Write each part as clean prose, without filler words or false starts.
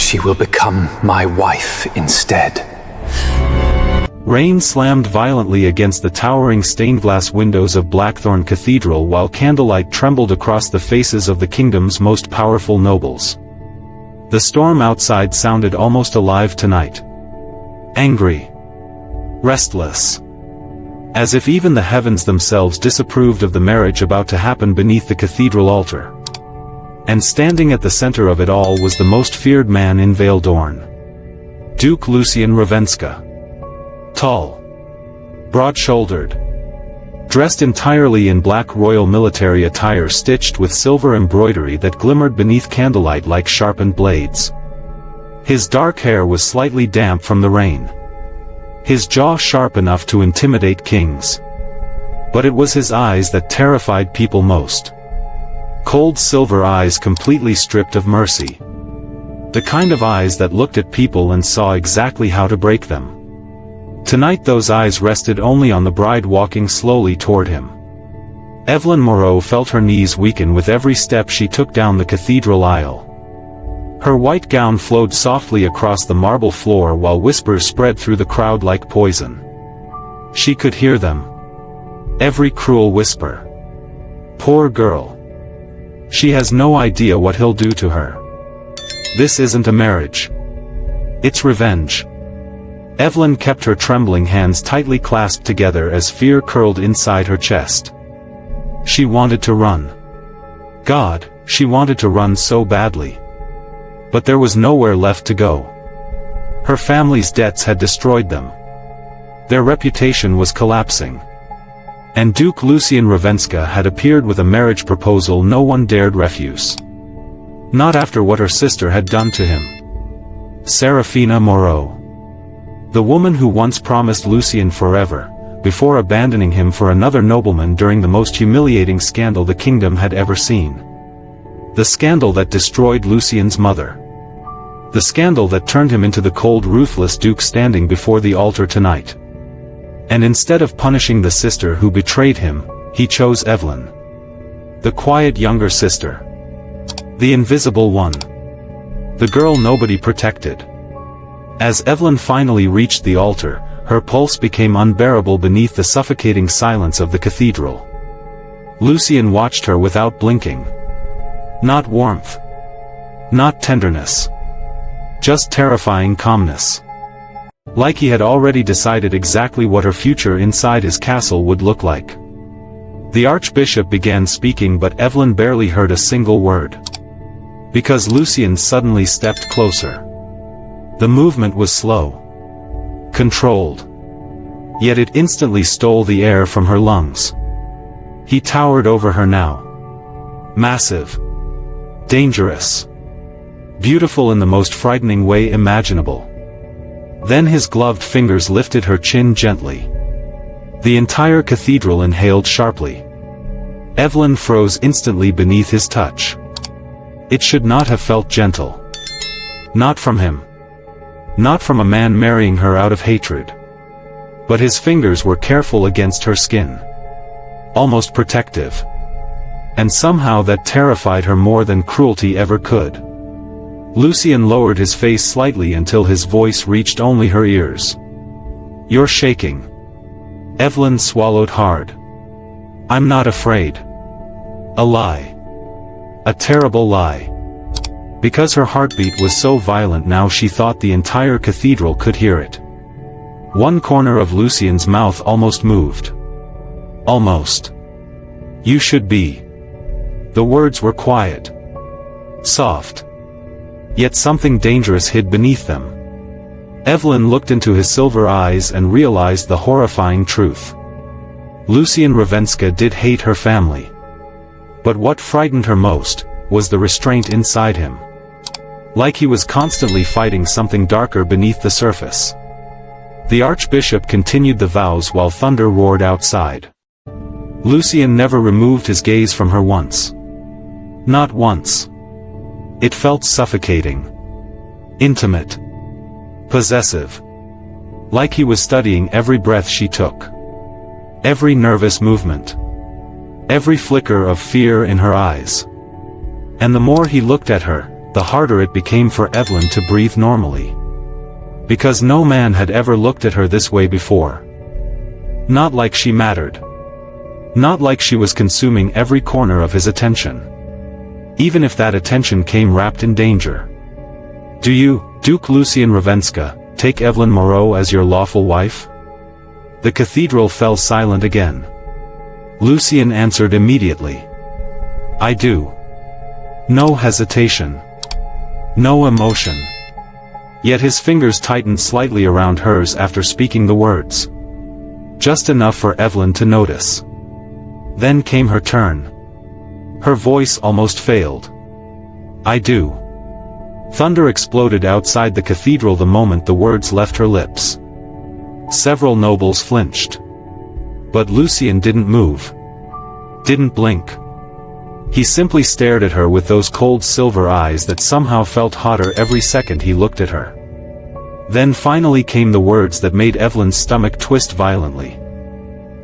she will become my wife instead. Rain slammed violently against the towering stained-glass windows of Blackthorn Cathedral while candlelight trembled across the faces of the kingdom's most powerful nobles. The storm outside sounded almost alive tonight. Angry. Restless. As if even the heavens themselves disapproved of the marriage about to happen beneath the cathedral altar. And standing at the center of it all was the most feared man in Vale Dorn. Duke Lucien Ravenska. Tall. Broad-shouldered. Dressed entirely in black royal military attire stitched with silver embroidery that glimmered beneath candlelight like sharpened blades. His dark hair was slightly damp from the rain. His jaw sharp enough to intimidate kings. But it was his eyes that terrified people most. Cold silver eyes completely stripped of mercy. The kind of eyes that looked at people and saw exactly how to break them. Tonight those eyes rested only on the bride walking slowly toward him. Evelyn Moreau felt her knees weaken with every step she took down the cathedral aisle. Her white gown flowed softly across the marble floor while whispers spread through the crowd like poison. She could hear them. Every cruel whisper. Poor girl. She has no idea what he'll do to her. This isn't a marriage. It's revenge. Evelyn kept her trembling hands tightly clasped together as fear curled inside her chest. She wanted to run. God, she wanted to run so badly. But there was nowhere left to go. Her family's debts had destroyed them. Their reputation was collapsing. And Duke Lucien Ravenska had appeared with a marriage proposal no one dared refuse. Not after what her sister had done to him. Serafina Moreau. The woman who once promised Lucien forever, before abandoning him for another nobleman during the most humiliating scandal the kingdom had ever seen. The scandal that destroyed Lucien's mother. The scandal that turned him into the cold, ruthless duke standing before the altar tonight. And instead of punishing the sister who betrayed him, he chose Evelyn. The quiet younger sister. The invisible one. The girl nobody protected. As Evelyn finally reached the altar, her pulse became unbearable beneath the suffocating silence of the cathedral. Lucien watched her without blinking. Not warmth. Not tenderness. Just terrifying calmness. Like he had already decided exactly what her future inside his castle would look like. The archbishop began speaking, but Evelyn barely heard a single word. Because Lucien suddenly stepped closer. The movement was slow. Controlled. Yet it instantly stole the air from her lungs. He towered over her now. Massive. Dangerous. Beautiful in the most frightening way imaginable. Then his gloved fingers lifted her chin gently. The entire cathedral inhaled sharply. Evelyn froze instantly beneath his touch. It should not have felt gentle. Not from him. Not from a man marrying her out of hatred. But his fingers were careful against her skin. Almost protective. And somehow that terrified her more than cruelty ever could. Lucien lowered his face slightly until his voice reached only her ears. You're shaking. Evelyn swallowed hard. I'm not afraid. A lie. A terrible lie. Because her heartbeat was so violent now she thought the entire cathedral could hear it. One corner of Lucien's mouth almost moved. Almost. You should be. The words were quiet. Soft. Yet something dangerous hid beneath them. Evelyn looked into his silver eyes and realized the horrifying truth. Lucien Ravenska did hate her family. But what frightened her most was the restraint inside him. Like he was constantly fighting something darker beneath the surface. The archbishop continued the vows while thunder roared outside. Lucien never removed his gaze from her once. Not once. It felt suffocating. Intimate. Possessive. Like he was studying every breath she took. Every nervous movement. Every flicker of fear in her eyes. And the more he looked at her, the harder it became for Evelyn to breathe normally. Because no man had ever looked at her this way before. Not like she mattered. Not like she was consuming every corner of his attention. Even if that attention came wrapped in danger. Do you, Duke Lucien Ravenska, take Evelyn Moreau as your lawful wife? The cathedral fell silent again. Lucien answered immediately. I do. No hesitation. No emotion. Yet his fingers tightened slightly around hers after speaking the words. Just enough for Evelyn to notice. Then came her turn. Her voice almost failed. I do. Thunder exploded outside the cathedral the moment the words left her lips. Several nobles flinched. But Lucien didn't move. Didn't blink. He simply stared at her with those cold silver eyes that somehow felt hotter every second he looked at her. Then finally came the words that made Evelyn's stomach twist violently.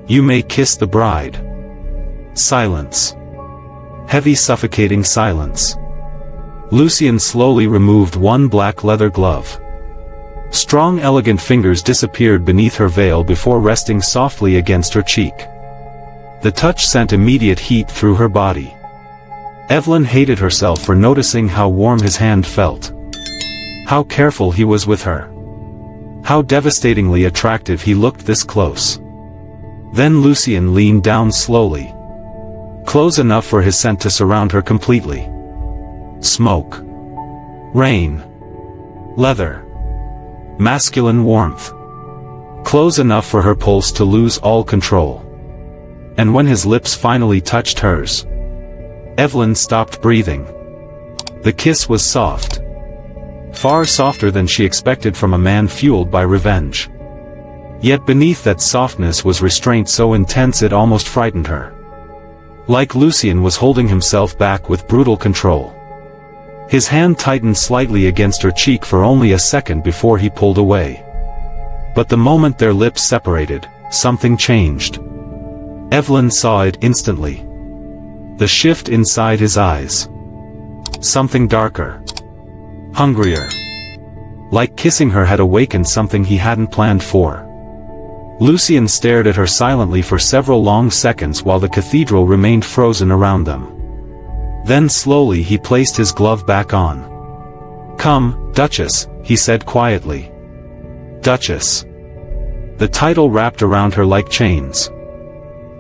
You may kiss the bride. Silence. Heavy suffocating silence. Lucien slowly removed one black leather glove. Strong elegant fingers disappeared beneath her veil before resting softly against her cheek. The touch sent immediate heat through her body. Evelyn hated herself for noticing how warm his hand felt. How careful he was with her. How devastatingly attractive he looked this close. Then Lucien leaned down slowly. Close enough for his scent to surround her completely. Smoke. Rain. Leather. Masculine warmth. Close enough for her pulse to lose all control. And when his lips finally touched hers, Evelyn stopped breathing. The kiss was soft. Far softer than she expected from a man fueled by revenge. Yet beneath that softness was restraint so intense it almost frightened her. Like Lucien was holding himself back with brutal control. His hand tightened slightly against her cheek for only a second before he pulled away. But the moment their lips separated, something changed. Evelyn saw it instantly. The shift inside his eyes. Something darker. Hungrier. Like kissing her had awakened something he hadn't planned for. Lucien stared at her silently for several long seconds while the cathedral remained frozen around them. Then slowly he placed his glove back on. Come, Duchess, he said quietly. Duchess. The title wrapped around her like chains.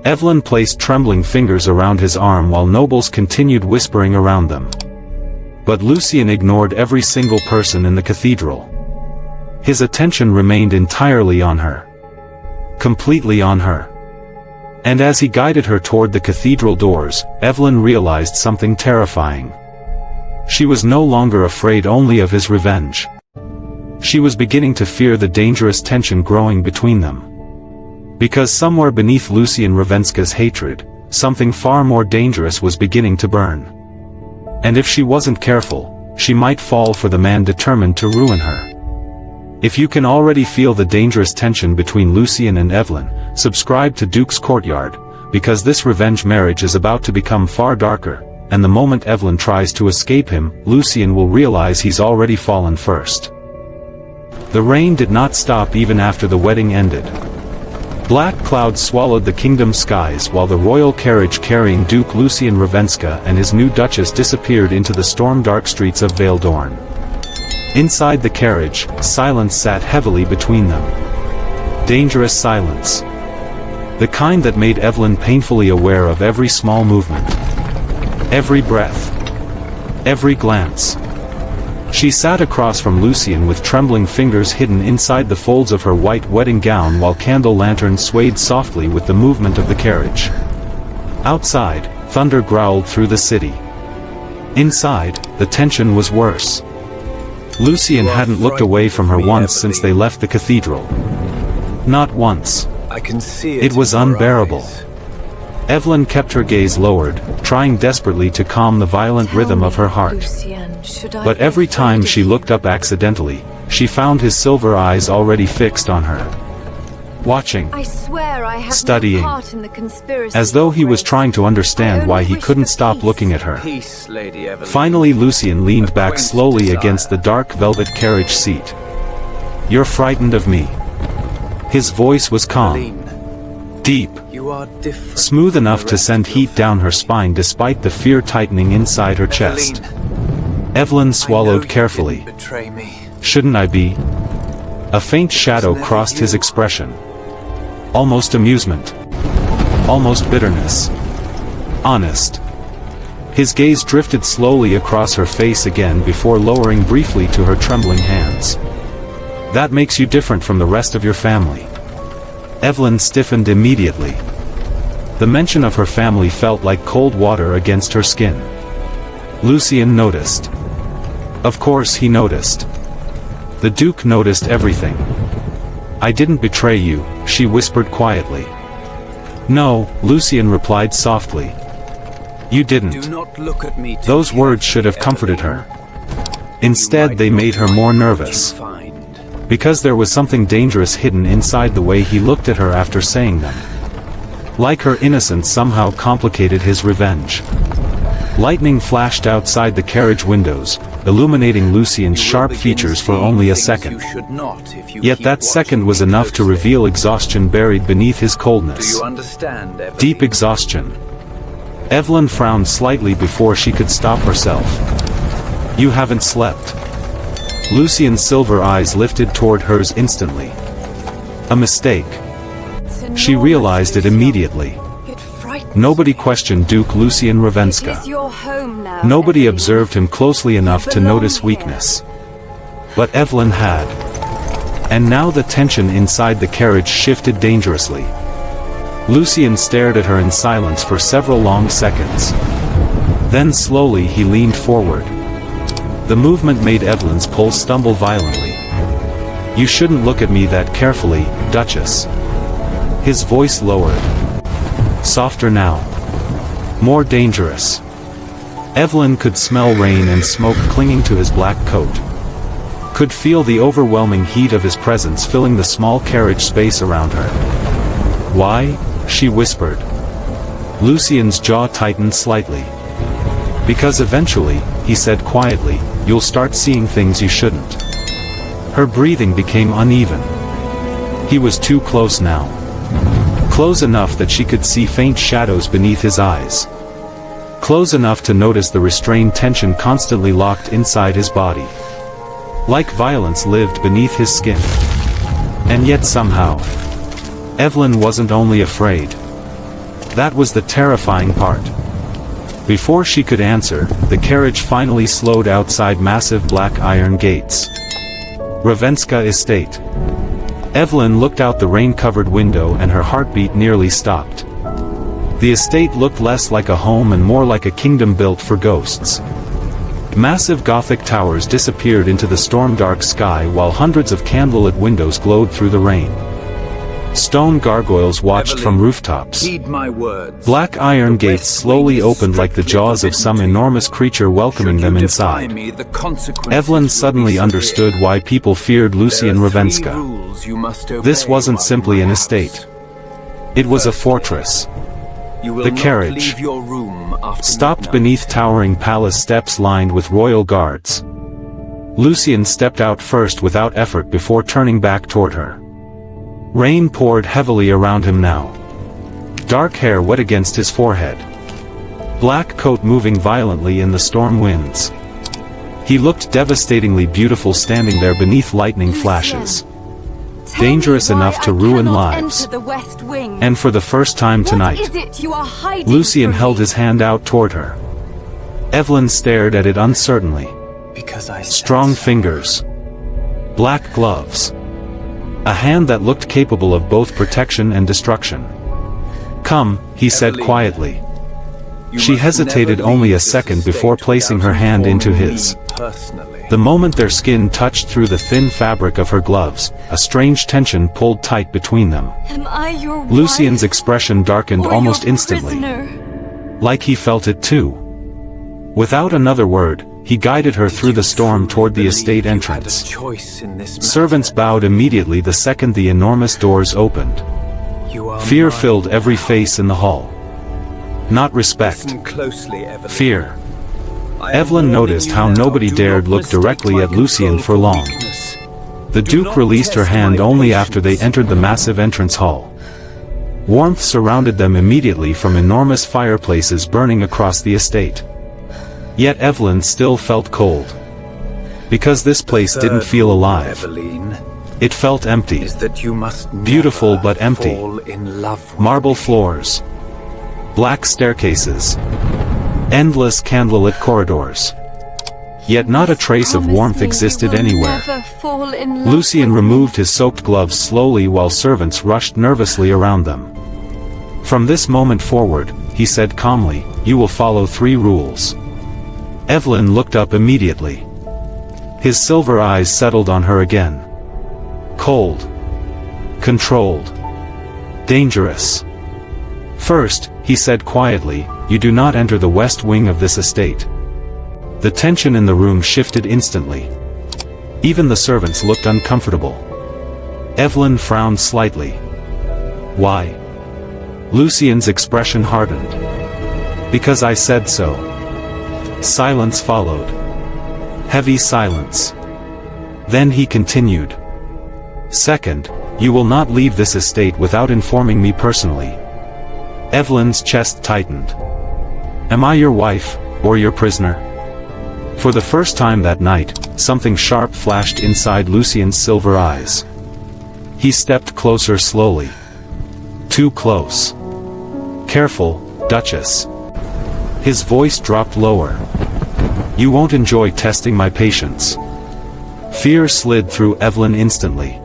Evelyn placed trembling fingers around his arm while nobles continued whispering around them. But Lucien ignored every single person in the cathedral. His attention remained entirely on her. Completely on her. And as he guided her toward the cathedral doors, Evelyn realized something terrifying. She was no longer afraid only of his revenge. She was beginning to fear the dangerous tension growing between them. Because somewhere beneath Lucien Ravenska's hatred, something far more dangerous was beginning to burn. And if she wasn't careful, she might fall for the man determined to ruin her. If you can already feel the dangerous tension between Lucien and Evelyn, subscribe to Duke's Courtyard, because this revenge marriage is about to become far darker, and the moment Evelyn tries to escape him, Lucien will realize he's already fallen first. The rain did not stop even after the wedding ended. Black clouds swallowed the kingdom's skies while the royal carriage carrying Duke Lucien Ravenska and his new duchess disappeared into the storm-dark streets of Vale d'Orne. Inside the carriage, silence sat heavily between them. Dangerous silence. The kind that made Evelyn painfully aware of every small movement. Every breath. Every glance. She sat across from Lucien with trembling fingers hidden inside the folds of her white wedding gown while candle lanterns swayed softly with the movement of the carriage. Outside, thunder growled through the city. Inside, the tension was worse. Lucien hadn't looked away from her once since they left the cathedral. Not once. I can see It was unbearable. Evelyn kept her gaze lowered, trying desperately to calm the violent rhythm of her heart. But every time she looked up accidentally, she found his silver eyes already fixed on her. watching, I swear I have studying, no part in the conspiracy. as though he was trying to understand why he couldn't stop looking at her. Peace, Lady Evelyn. Finally, Lucian leaned back quaint slowly desire. against the dark velvet carriage seat. "You're frightened of me." His voice was calm, Evelyn, deep, you are different. smooth from enough the to rest send of heat your down her spine despite the fear tightening inside her chest. Evelyn, Evelyn I know swallowed you carefully. didn't betray me. "Shouldn't I be?" A faint shadow never crossed his you. expression. Almost amusement. Almost bitterness. Honest. His gaze drifted slowly across her face again before lowering briefly to her trembling hands. "That makes you different from the rest of your family." Evelyn stiffened immediately. The mention of her family felt like cold water against her skin. Lucian noticed. Of course he noticed. The Duke noticed everything. "I didn't betray you," she whispered quietly. "No," Lucian replied softly. "You didn't." Do not look at me too Those words should have carefully, comforted her. Evelyn. Instead, You they might made her not more find what nervous. you find. Because there was something dangerous hidden inside the way he looked at her after saying them. Like her innocence somehow complicated his revenge. Lightning flashed outside the carriage windows, illuminating Lucian's You will sharp begin features for seeing only a things second. you should not if you Yet keep that second watching was me enough to closely. reveal exhaustion buried beneath his Do coldness. you understand, Evelyn? Deep exhaustion. Evelyn frowned slightly before she could stop herself. "You haven't slept." Lucian's silver eyes lifted toward hers instantly. A mistake. She realized it immediately. It frightens Nobody me. questioned Duke Lucian It is Ravenska. your home now. Nobody Evelyn. observed him closely enough to belong notice here. weakness. But Evelyn had. And now the tension inside the carriage shifted dangerously. Lucian stared at her in silence for several long seconds. Then slowly he leaned forward. The movement made Evelyn's pulse stumble violently. "You shouldn't look at me that carefully, Duchess." His voice lowered. Softer now. More dangerous. Evelyn could smell rain and smoke clinging to his black coat. Could feel the overwhelming heat of his presence filling the small carriage space around her. "Why?" she whispered. Lucian's jaw tightened slightly. "Because eventually," he said quietly, "you'll start seeing things you shouldn't." Her breathing became uneven. He was too close now. Close enough that she could see faint shadows beneath his eyes. Close enough to notice the restrained tension constantly locked inside his body. Like violence lived beneath his skin. And yet somehow, Evelyn wasn't only afraid. That was the terrifying part. Before she could answer, the carriage finally slowed outside massive black iron gates. Ravenska Estate. Evelyn looked out the rain-covered window and her heartbeat nearly stopped. The estate looked less like a home and more like a kingdom built for ghosts. Massive Gothic towers disappeared into the storm-dark sky while hundreds of candlelit windows glowed through the rain. Stone gargoyles watched Evelyn, from rooftops. Heed my words. Black iron The gates West slowly Wing is opened like the strictly jaws of forbidden some to you. enormous creature welcoming Should them you defy inside. me, the consequences Evelyn will suddenly be understood severe. why people feared Lucian There are 3 Ravenska. rules you must This obey wasn't while simply in an my estate. house. It was a Firstly, fortress. You will The not carriage leave your room after Stopped midnight. beneath towering palace steps lined with royal guards. Lucian stepped out first without effort before turning back toward her. Rain poured heavily around him now. Dark hair wet against his forehead. Black coat moving violently in the storm winds. He looked devastatingly beautiful standing there beneath lightning flashes. Dangerous enough to ruin lives. And for the first time tonight, What is it you are hiding Lucian from held me? his hand out toward her. Evelyn stared at it uncertainly. Because I said Strong so. fingers. Black gloves. A hand that looked capable of both protection and destruction. "Come," he said Evelyn, quietly. You She must hesitated never only leave a this second before estate placing without her hand into informing his. me personally. The moment their skin touched through the thin fabric of her gloves, a strange tension pulled tight between them. Am I your wife? Lucian's expression darkened or almost your instantly. prisoner? Like he felt it too. Without another word, he guided her through the storm toward the estate entrance. Servants bowed immediately the second the enormous doors opened. Fear filled every face in the hall. Not respect. Fear. Evelyn noticed how nobody dared look directly at Lucien for long. The Duke released her hand only after they entered the massive entrance hall. Warmth surrounded them immediately from enormous fireplaces burning across the estate. Yet Evelyn still felt cold. Because this place didn't feel alive. It felt empty. Beautiful but empty. Marble floors. Black staircases. Endless candlelit corridors. Yet not a trace of warmth existed anywhere. Lucien removed his soaked gloves slowly while servants rushed nervously around them. From this moment forward, he said calmly, "You will follow 3 rules." Evelyn looked up immediately. His silver eyes settled on her again. Cold. Controlled. Dangerous. First, he said quietly, "You do not enter the west wing of this estate." The tension in the room shifted instantly. Even the servants looked uncomfortable. Evelyn frowned slightly. Why? Lucien's expression hardened. "Because I said so." Silence followed. Heavy silence. Then he continued. "Second, you will not leave this estate without informing me personally." Evelyn's chest tightened. "Am I your wife, or your prisoner?" For the first time that night, something sharp flashed inside Lucien's silver eyes. He stepped closer slowly. Too close. "Careful, Duchess." His voice dropped lower. "You won't enjoy testing my patience." Fear slid through Evelyn instantly.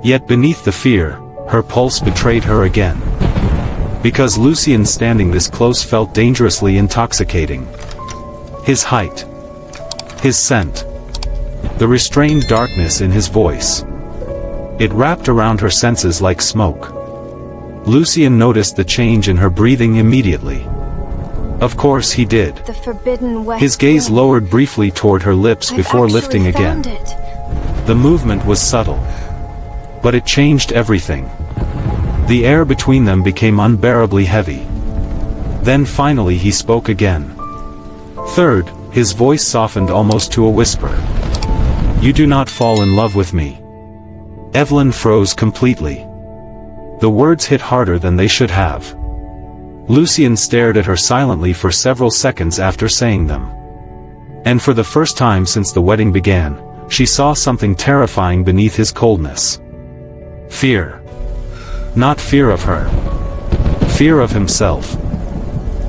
Yet beneath the fear, her pulse betrayed her again. Because Lucien standing this close felt dangerously intoxicating. His height. His scent. The restrained darkness in his voice. It wrapped around her senses like smoke. Lucien noticed the change in her breathing immediately. Of course he did. The forbidden west His gaze wing. lowered briefly toward her lips I've before actually lifting again. found it. The movement was subtle. But it changed everything. The air between them became unbearably heavy. Then finally he spoke again. Third, his voice softened almost to a whisper. "You do not fall in love with me." Evelyn froze completely. The words hit harder than they should have. Lucien stared at her silently for several seconds after saying them. And for the first time since the wedding began, she saw something terrifying beneath his coldness. Fear. Not fear of her. Fear of himself.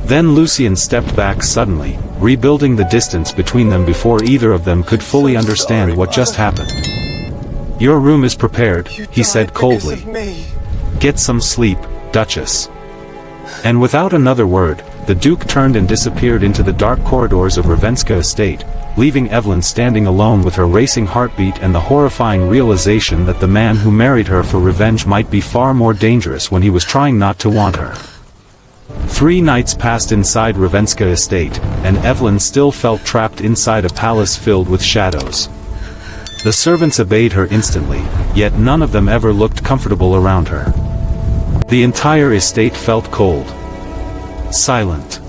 Then Lucien stepped back suddenly, rebuilding the distance between them before either of them could fully understand what just happened. "Your room is prepared," he said coldly. "Get some sleep, Duchess." And without another word, the Duke turned and disappeared into the dark corridors of Ravenska Estate, leaving Evelyn standing alone with her racing heartbeat and the horrifying realization that the man who married her for revenge might be far more dangerous when he was trying not to want her. 3 nights passed inside Ravenska Estate, and Evelyn still felt trapped inside a palace filled with shadows. The servants obeyed her instantly, yet none of them ever looked comfortable around her. The entire estate felt cold. Silent.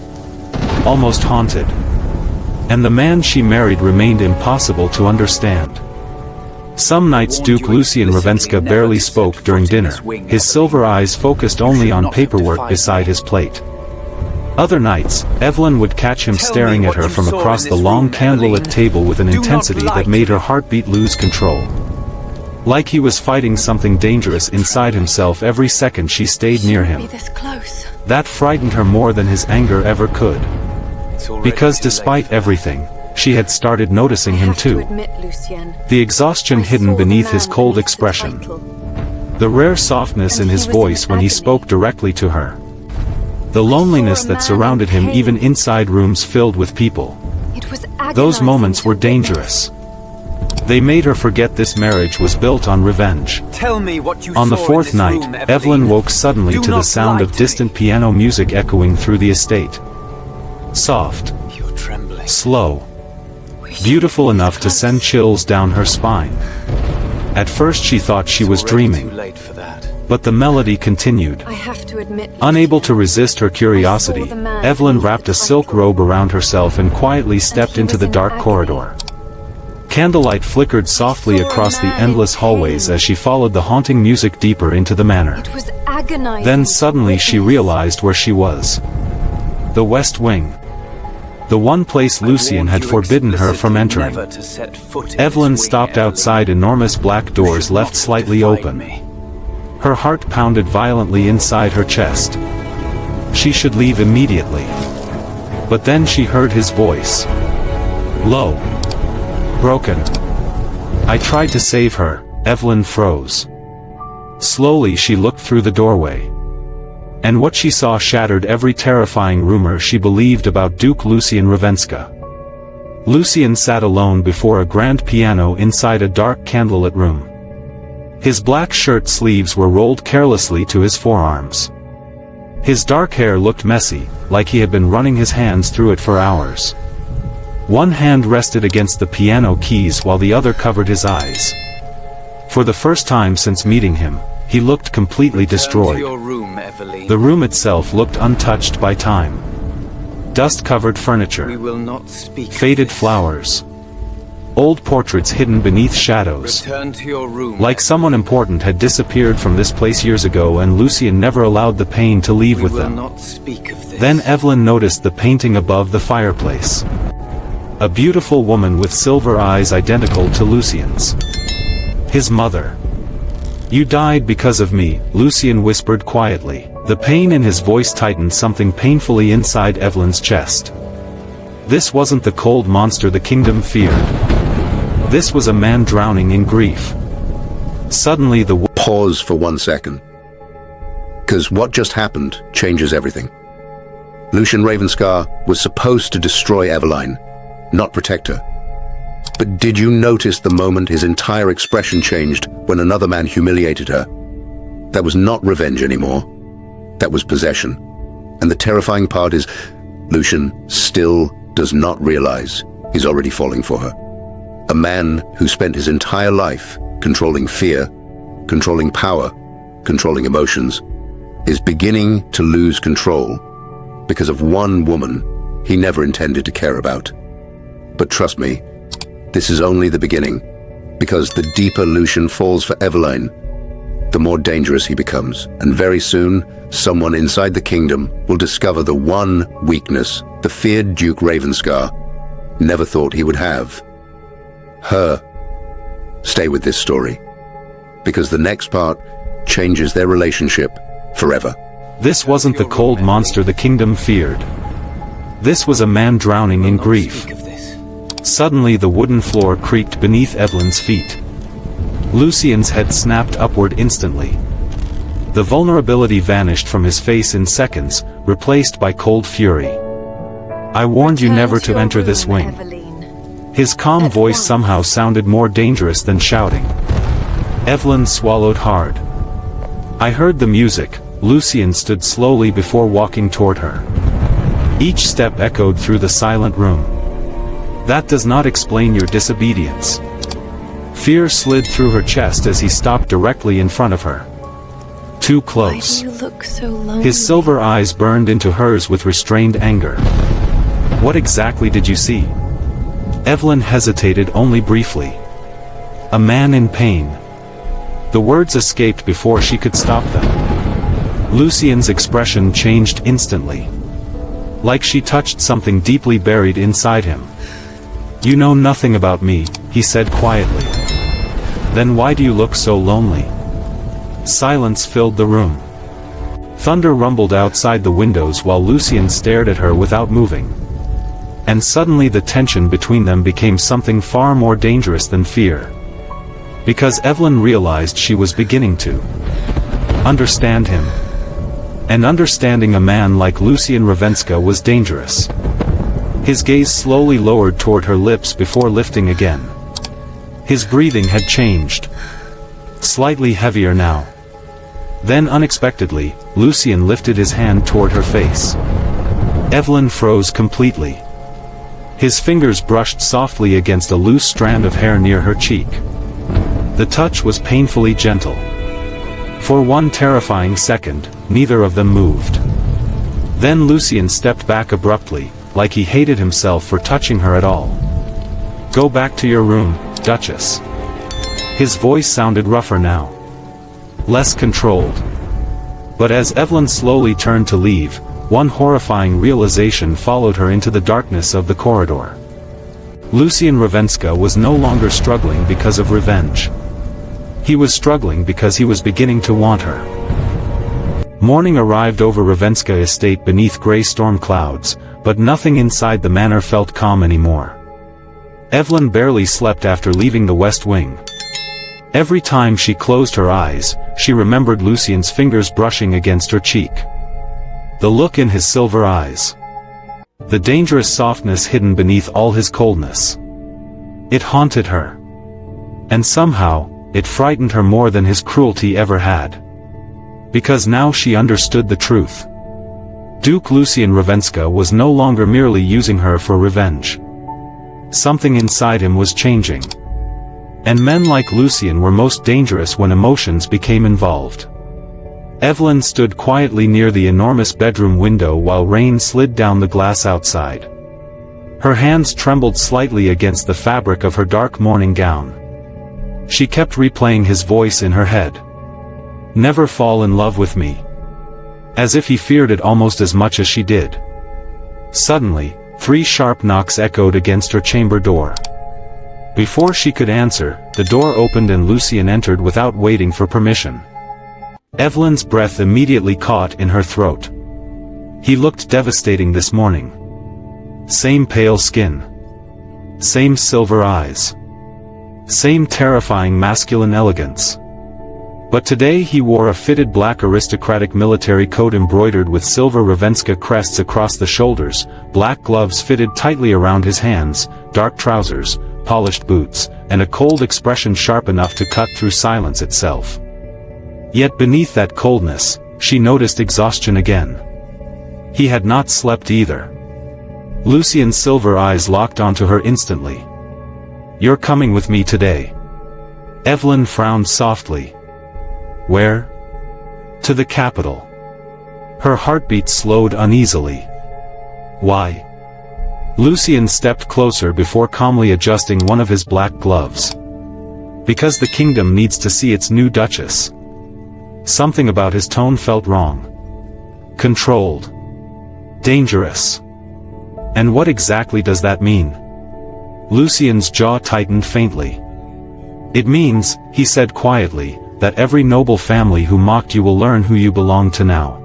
Almost haunted. And the man she married remained impossible to understand. Some nights Duke Lucien Ravenska barely spoke during dinner, his silver eyes focused only on paperwork beside his plate. Other nights, Evelyn would catch him staring at her from across the long candlelit table with an intensity that made her heartbeat lose control. Like he was fighting something dangerous inside himself every second she stayed near him. Be this close. That frightened her more than his anger ever could. Because despite everything, she had started noticing him too. Admit, Lucien, The exhaustion hidden beneath his cold expression. The rare softness in his voice when he spoke directly to her. The loneliness that surrounded him even inside rooms filled with people. Those moments were dangerous. They made her forget this marriage was built on revenge. Tell me what you On the saw in 4th this night, room, Evelyn woke suddenly Do to the not sound lie of to distant me. piano music echoing through the estate. Soft. You're trembling. Slow. Beautiful enough to send chills down her spine. At first she thought she was dreaming, Too late for that. but the melody continued. I have to admit, Unable to resist her curiosity, Evelyn wrapped a silk robe around herself and quietly stepped into the dark corridor. Candlelight flickered softly across the endless hallways as she followed the haunting music deeper into the manor. it was agonizing. Then suddenly she realized where she was. The West Wing. The one place Lucian had forbidden her from entering. Never to set foot in Evelyn this wing, stopped Evelyn. outside enormous black doors You left should not slightly define open. me. Her heart pounded violently inside her chest. She should leave immediately. But then she heard his voice. Low. Broken. I tried to save her. Evelyn froze. Slowly she looked through the doorway. And what she saw shattered every terrifying rumor she believed about Duke Lucian Ravenska. Lucian sat alone before a grand piano inside a dark candlelit room. His black shirt sleeves were rolled carelessly to his forearms. His dark hair looked messy, like he had been running his hands through it for hours. One hand rested against the piano keys while the other covered his eyes. For the first time since meeting him, he looked completely Return destroyed. to your room, Evelyn. The room itself looked untouched by time. Dust-covered We furniture, will not speak. of faded this. flowers, old portraits hidden beneath shadows. Return to your room. Like someone important had disappeared from this place years ago, and Lucian never allowed the pain to leave We with will them. not speak of this. Then Evelyn noticed the painting above the fireplace. A beautiful woman with silver eyes identical to Lucian's. His mother. You died because of me, Lucian whispered quietly. The pain in his voice tightened something painfully inside Evelyn's chest. This wasn't the cold monster the kingdom feared. This was a man drowning in grief. Suddenly the Pause for 1 second. Because what just happened changes everything. Lucian Ravenscar was supposed to destroy Eveline, not protect her. But did you notice the moment his entire expression changed when another man humiliated her? That was not revenge anymore. That was possession. And the terrifying part is, Lucian still does not realize he's already falling for her. A man who spent his entire life controlling fear, controlling power, controlling emotions, is beginning to lose control because of one woman he never intended to care about. But trust me, this is only the beginning, because the deeper Lucian falls for Eveline, the more dangerous he becomes, and very soon, someone inside the kingdom will discover the one weakness the feared Duke Ravenscar never thought he would have. Her. Stay with this story, because the next part changes their relationship forever. This wasn't the cold monster the kingdom feared. This was a man drowning in grief. Speak of this. Suddenly the wooden floor creaked beneath Evelyn's feet. Lucian's head snapped upward instantly. The vulnerability vanished from his face in seconds, replaced by cold fury. I warned you never to enter this wing. Evelyn. His calm voice somehow sounded more dangerous than shouting. Evelyn swallowed hard. I heard the music. Lucian stood slowly before walking toward her. Each step echoed through the silent room. That does not explain your disobedience. Fear slid through her chest as he stopped directly in front of her. Too Why close. do you look so lonely? His silver eyes burned into hers with restrained anger. What exactly did you see? Evelyn hesitated only briefly. A man in pain. The words escaped before she could stop them. Lucian's expression changed instantly. Like she touched something deeply buried inside him. You know nothing about me, he said quietly. Then why do you look so lonely? Silence filled the room. Thunder rumbled outside the windows while Lucian stared at her without moving. And suddenly the tension between them became something far more dangerous than fear. Because Evelyn realized she was beginning to understand him. And understanding a man like Lucian Ravenska was dangerous. His gaze slowly lowered toward her lips before lifting again. His breathing had changed. Slightly heavier now. Then unexpectedly, Lucian lifted his hand toward her face. Evelyn froze completely. His fingers brushed softly against a loose strand of hair near her cheek. The touch was painfully gentle. For one terrifying second, neither of them moved. Then Lucien stepped back abruptly, like he hated himself for touching her at all. "Go back to your room, Duchess." His voice sounded rougher now. Less controlled. But as Evelyn slowly turned to leave, one horrifying realization followed her into the darkness of the corridor. Lucien Ravenska was no longer struggling because of revenge. He was struggling because he was beginning to want her. Morning arrived over Ravenska estate beneath grey storm clouds, but nothing inside the manor felt calm anymore. Evelyn barely slept after leaving the West Wing. Every time she closed her eyes, she remembered Lucien's fingers brushing against her cheek. The look in his silver eyes. The dangerous softness hidden beneath all his coldness. It haunted her. And somehow, it frightened her more than his cruelty ever had. Because now she understood the truth. Duke Lucien Ravenska was no longer merely using her for revenge. Something inside him was changing. And men like Lucien were most dangerous when emotions became involved. Evelyn stood quietly near the enormous bedroom window while rain slid down the glass outside. Her hands trembled slightly against the fabric of her dark morning gown. She kept replaying his voice in her head. "Never fall in love with me." As if he feared it almost as much as she did. Suddenly, 3 sharp knocks echoed against her chamber door. Before she could answer, the door opened and Lucien entered without waiting for permission. Evelyn's breath immediately caught in her throat. He looked devastating this morning. Same pale skin. Same silver eyes. Same terrifying masculine elegance. But today he wore a fitted black aristocratic military coat embroidered with silver Ravenska crests across the shoulders, black gloves fitted tightly around his hands, dark trousers, polished boots, and a cold expression sharp enough to cut through silence itself. Yet beneath that coldness, she noticed exhaustion again. He had not slept either. Lucien's silver eyes locked onto her instantly. "You're coming with me today." Evelyn frowned softly. "Where?" "To the capital." Her heartbeat slowed uneasily. "Why?" Lucien stepped closer before calmly adjusting one of his black gloves. "Because the kingdom needs to see its new duchess." Something about his tone felt wrong. Controlled. Dangerous. And what exactly does that mean? Lucien's jaw tightened faintly. "It means," he said quietly, "that every noble family who mocked you will learn who you belong to now."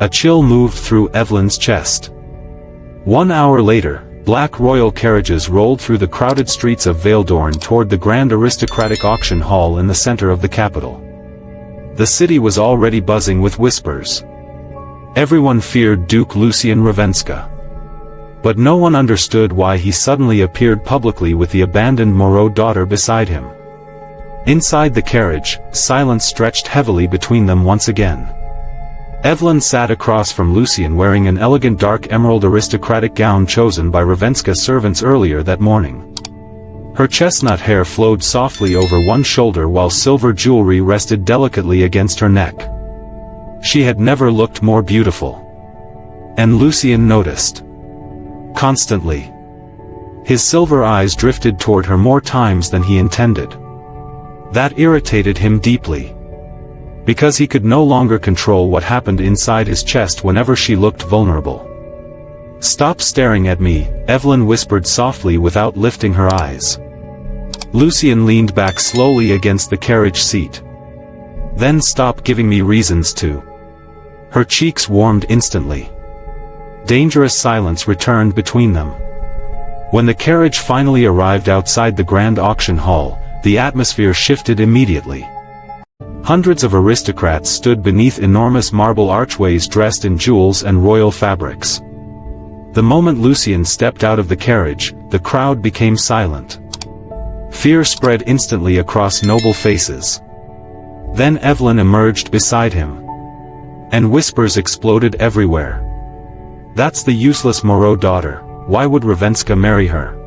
A chill moved through Evelyn's chest. 1 hour later, black royal carriages rolled through the crowded streets of Valedorn toward the grand aristocratic auction hall in the center of the capital. The city was already buzzing with whispers. Everyone feared Duke Lucien Ravenska. But no one understood why he suddenly appeared publicly with the abandoned Moreau daughter beside him. Inside the carriage, silence stretched heavily between them once again. Evelyn sat across from Lucien wearing an elegant dark emerald aristocratic gown chosen by Ravenska servants earlier that morning. Her chestnut hair flowed softly over one shoulder while silver jewelry rested delicately against her neck. She had never looked more beautiful. And Lucien noticed. Constantly. His silver eyes drifted toward her more times than he intended. That irritated him deeply. Because he could no longer control what happened inside his chest whenever she looked vulnerable. "Stop staring at me," Evelyn whispered softly without lifting her eyes. Lucien leaned back slowly against the carriage seat. "Then stop giving me reasons to." Her cheeks warmed instantly. Dangerous silence returned between them. When the carriage finally arrived outside the grand auction hall, the atmosphere shifted immediately. Hundreds of aristocrats stood beneath enormous marble archways dressed in jewels and royal fabrics. The moment Lucien stepped out of the carriage, the crowd became silent. Fear spread instantly across noble faces. Then Evelyn emerged beside him. And whispers exploded everywhere. "That's the useless Moreau daughter," why would Ravenska marry her?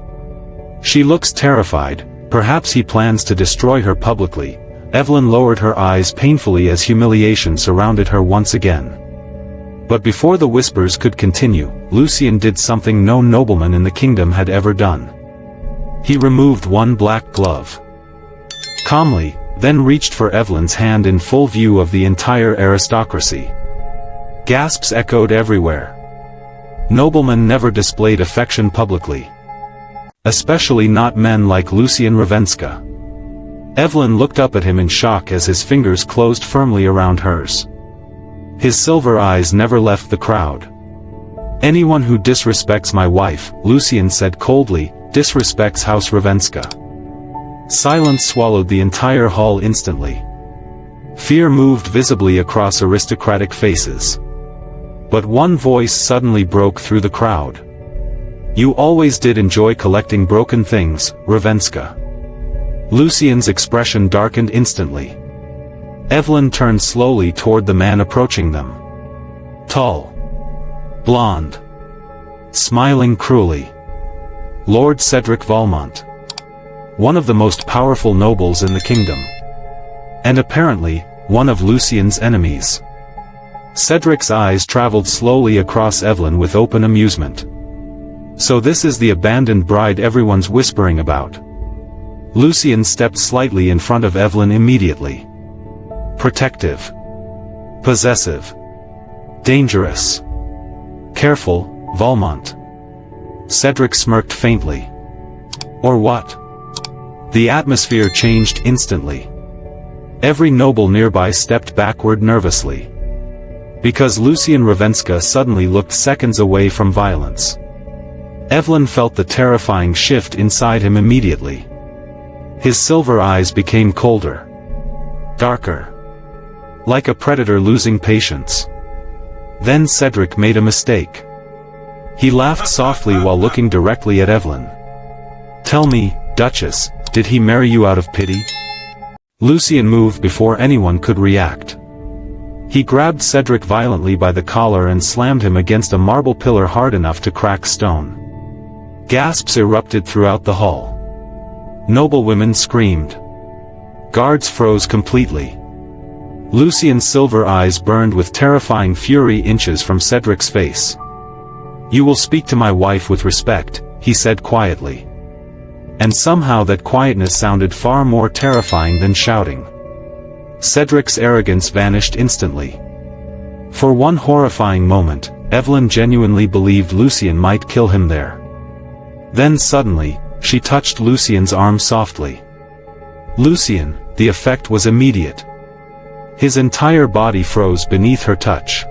She looks terrified, perhaps he plans to destroy her publicly. Evelyn lowered her eyes painfully as humiliation surrounded her once again. But before the whispers could continue, Lucien did something no nobleman in the kingdom had ever done. He removed one black glove. Calmly, then reached for Evelyn's hand in full view of the entire aristocracy. Gasps echoed everywhere. Noblemen never displayed affection publicly. Especially not men like Lucien Ravenska. Evelyn looked up at him in shock as his fingers closed firmly around hers. His silver eyes never left the crowd. Anyone who disrespects my wife, Lucien said coldly, disrespects House Ravenska. Silence swallowed the entire hall instantly. Fear moved visibly across aristocratic faces. But one voice suddenly broke through the crowd. You always did enjoy collecting broken things, Ravenska. Lucien's expression darkened instantly. Evelyn turned slowly toward the man approaching them. Tall. Blonde. Smiling cruelly. Lord Cedric Valmont. One of the most powerful nobles in the kingdom. And apparently, one of Lucien's enemies. Cedric's eyes traveled slowly across Evelyn with open amusement. So this is the abandoned bride everyone's whispering about. Lucien stepped slightly in front of Evelyn immediately. Protective. Possessive. Dangerous. Careful, Valmont. Cedric smirked faintly. Or what? The atmosphere changed instantly. Every noble nearby stepped backward nervously. Because Lucien Ravenska suddenly looked seconds away from violence. Evelyn felt the terrifying shift inside him immediately. His silver eyes became colder. Darker. Like a predator losing patience. Then Cedric made a mistake. He laughed softly while looking directly at Evelyn. Tell me, Duchess, did he marry you out of pity? Lucien moved before anyone could react. He grabbed Cedric violently by the collar and slammed him against a marble pillar hard enough to crack stone. Gasps erupted throughout the hall. Noblewomen screamed. Guards froze completely. Lucien's silver eyes burned with terrifying fury inches from Cedric's face. You will speak to my wife with respect, he said quietly. And somehow that quietness sounded far more terrifying than shouting. Cedric's arrogance vanished instantly. For one horrifying moment, Evelyn genuinely believed Lucien might kill him there. Then suddenly, she touched Lucien's arm softly. Lucien, the effect was immediate. His entire body froze beneath her touch.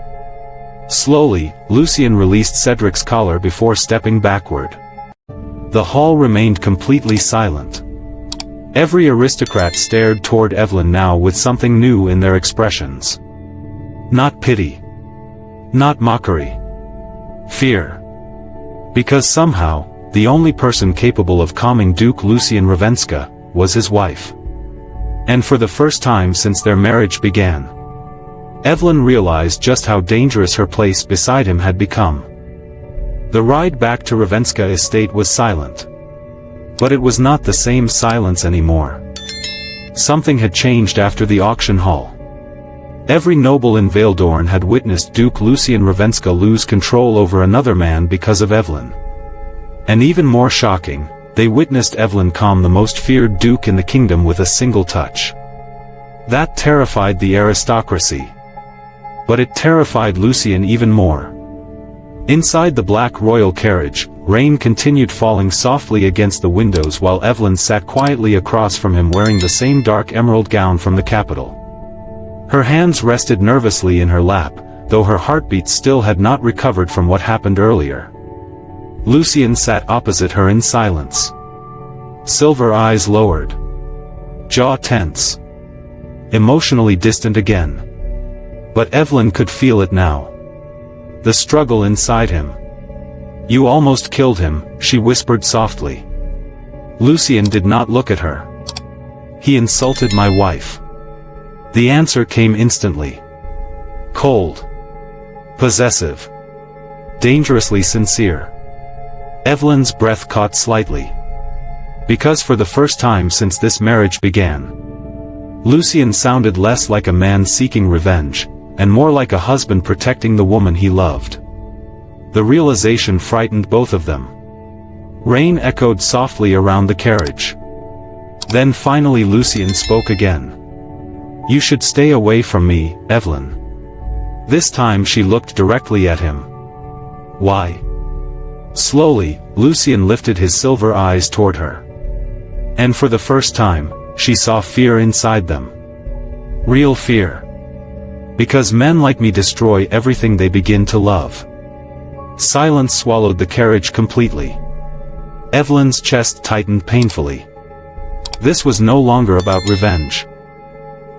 Slowly, Lucien released Cedric's collar before stepping backward. The hall remained completely silent. Every aristocrat stared toward Evelyn now with something new in their expressions. Not pity. Not mockery. Fear. Because somehow, the only person capable of calming Duke Lucien Ravenska was his wife. And for the first time since their marriage began, Evelyn realized just how dangerous her place beside him had become. The ride back to Ravenska estate was silent. But it was not the same silence anymore. Something had changed after the auction hall. Every noble in Valedorn had witnessed Duke Lucien Ravenska lose control over another man because of Evelyn. And even more shocking, they witnessed Evelyn calm the most feared duke in the kingdom with a single touch. That terrified the aristocracy. But it terrified Lucien even more. Inside the black royal carriage, rain continued falling softly against the windows while Evelyn sat quietly across from him wearing the same dark emerald gown from the capital. Her hands rested nervously in her lap, though her heartbeat still had not recovered from what happened earlier. Lucien sat opposite her in silence. Silver eyes lowered. Jaw tense. Emotionally distant again. But Evelyn could feel it now. The struggle inside him. You almost killed him, she whispered softly. Lucien did not look at her. He insulted my wife. The answer came instantly. Cold. Possessive. Dangerously sincere. Evelyn's breath caught slightly. Because for the first time since this marriage began, Lucien sounded less like a man seeking revenge, and more like a husband protecting the woman he loved. The realization frightened both of them. Rain echoed softly around the carriage. Then finally Lucien spoke again. "You should stay away from me, Evelyn." This time she looked directly at him. "Why?" Slowly, Lucien lifted his silver eyes toward her. And for the first time, she saw fear inside them. Real fear. "Because men like me destroy everything they begin to love." Silence swallowed the carriage completely. Evelyn's chest tightened painfully. This was no longer about revenge.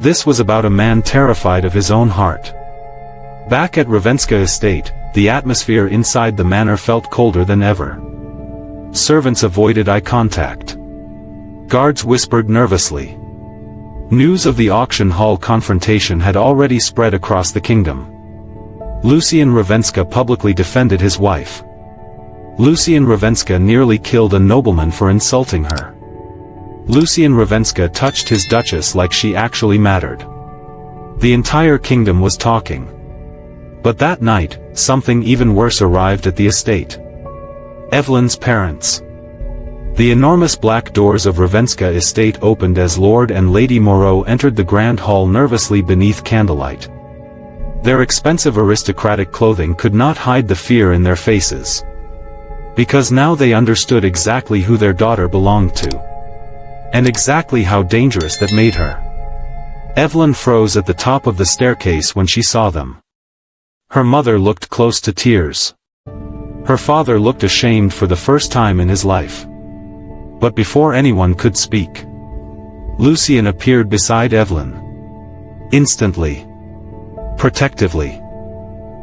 This was about a man terrified of his own heart. Back at Ravenska Estate, the atmosphere inside the manor felt colder than ever. Servants avoided eye contact. Guards whispered nervously. News of the auction hall confrontation had already spread across the kingdom. Lucien Ravenska publicly defended his wife. Lucien Ravenska nearly killed a nobleman for insulting her. Lucien Ravenska touched his duchess like she actually mattered. The entire kingdom was talking. But that night, something even worse arrived at the estate. Evelyn's parents. The enormous black doors of Ravenska Estate opened as Lord and Lady Moreau entered the grand hall nervously beneath candlelight. Their expensive aristocratic clothing could not hide the fear in their faces. Because now they understood exactly who their daughter belonged to. And exactly how dangerous that made her. Evelyn froze at the top of the staircase when she saw them. Her mother looked close to tears. Her father looked ashamed for the first time in his life. But before anyone could speak, Lucien appeared beside Evelyn. Instantly. Protectively.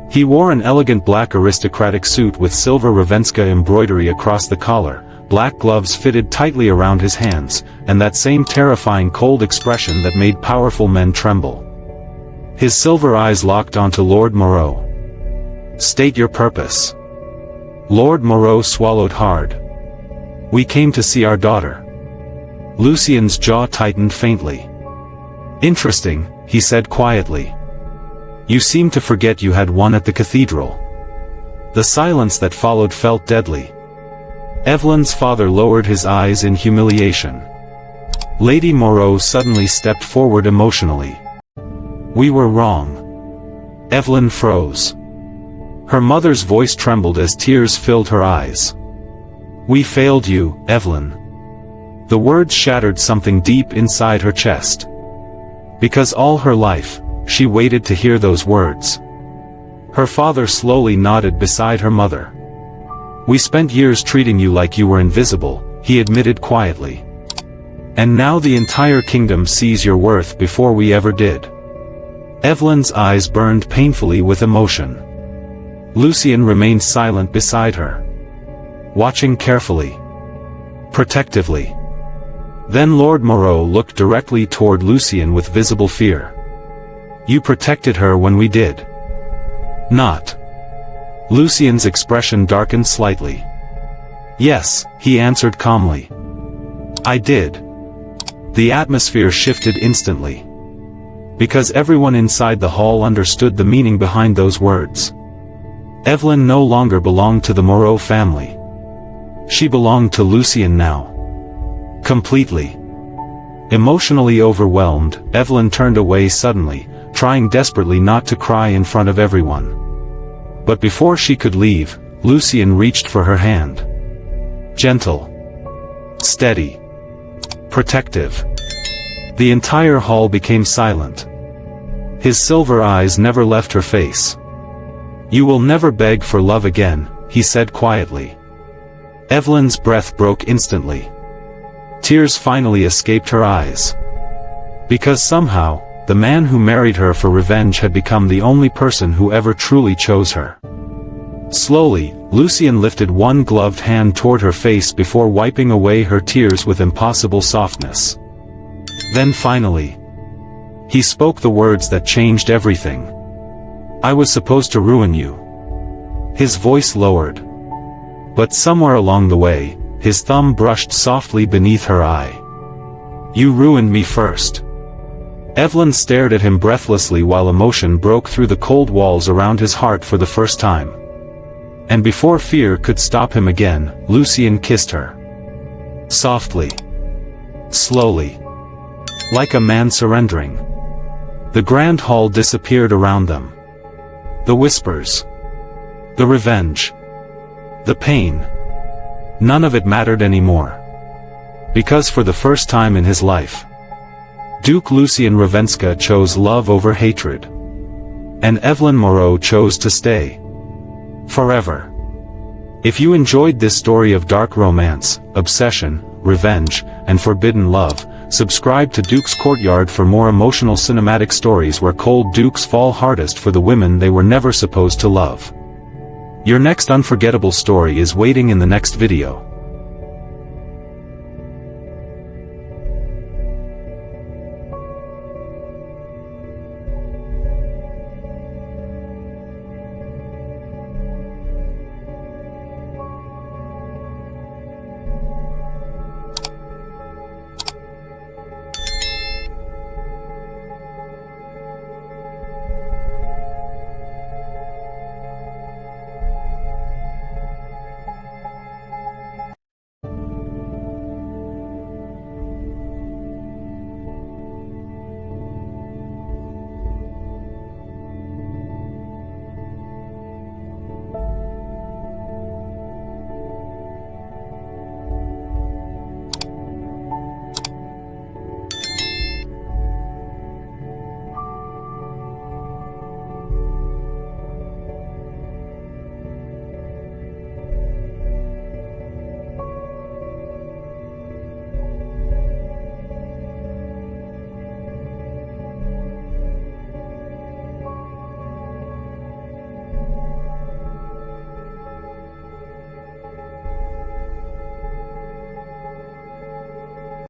He wore an elegant black aristocratic suit with silver Ravenska embroidery across the collar, black gloves fitted tightly around his hands, and that same terrifying cold expression that made powerful men tremble. His silver eyes locked onto Lord Moreau. "State your purpose." Lord Moreau swallowed hard. "We came to see our daughter." Lucien's jaw tightened faintly. "Interesting," he said quietly. "You seem to forget you had one at the cathedral." The silence that followed felt deadly. Evelyn's father lowered his eyes in humiliation. Lady Moreau suddenly stepped forward emotionally. "We were wrong." Evelyn froze. Her mother's voice trembled as tears filled her eyes. "We failed you, Evelyn." The words shattered something deep inside her chest. Because all her life, she waited to hear those words. Her father slowly nodded beside her mother. "We spent years treating you like you were invisible," he admitted quietly. "And now the entire kingdom sees your worth before we ever did." Evelyn's eyes burned painfully with emotion. Lucien remained silent beside her, watching carefully, protectively. Then Lord Moreau looked directly toward Lucien with visible fear. "You protected her when we did." "Not." Lucien's expression darkened slightly. "Yes," he answered calmly. "I did." The atmosphere shifted instantly. Because everyone inside the hall understood the meaning behind those words. Evelyn no longer belonged to the Moreau family. She belonged to Lucien now. Completely. Emotionally overwhelmed, Evelyn turned away suddenly, trying desperately not to cry in front of everyone. But before she could leave, Lucien reached for her hand. Gentle. Steady. Protective. The entire hall became silent. His silver eyes never left her face. "You will never beg for love again," he said quietly. Evelyn's breath broke instantly. Tears finally escaped her eyes. Because somehow, the man who married her for revenge had become the only person who ever truly chose her. Slowly, Lucien lifted one gloved hand toward her face before wiping away her tears with impossible softness. Then finally, he spoke the words that changed everything. "I was supposed to ruin you." His voice lowered. But somewhere along the way, his thumb brushed softly beneath her eye. "You ruined me first." Evelyn stared at him breathlessly while emotion broke through the cold walls around his heart for the first time. And before fear could stop him again, Lucien kissed her. Softly. Slowly. Like a man surrendering. The grand hall disappeared around them. The whispers. The revenge. The pain. None of it mattered anymore. Because for the first time in his life, Duke Lucien Ravenska chose love over hatred. And Evelyn Moreau chose to stay. Forever. If you enjoyed this story of dark romance, obsession, revenge, and forbidden love, subscribe to Duke's Courtyard for more emotional cinematic stories where cold dukes fall hardest for the women they were never supposed to love. Your next unforgettable story is waiting in the next video.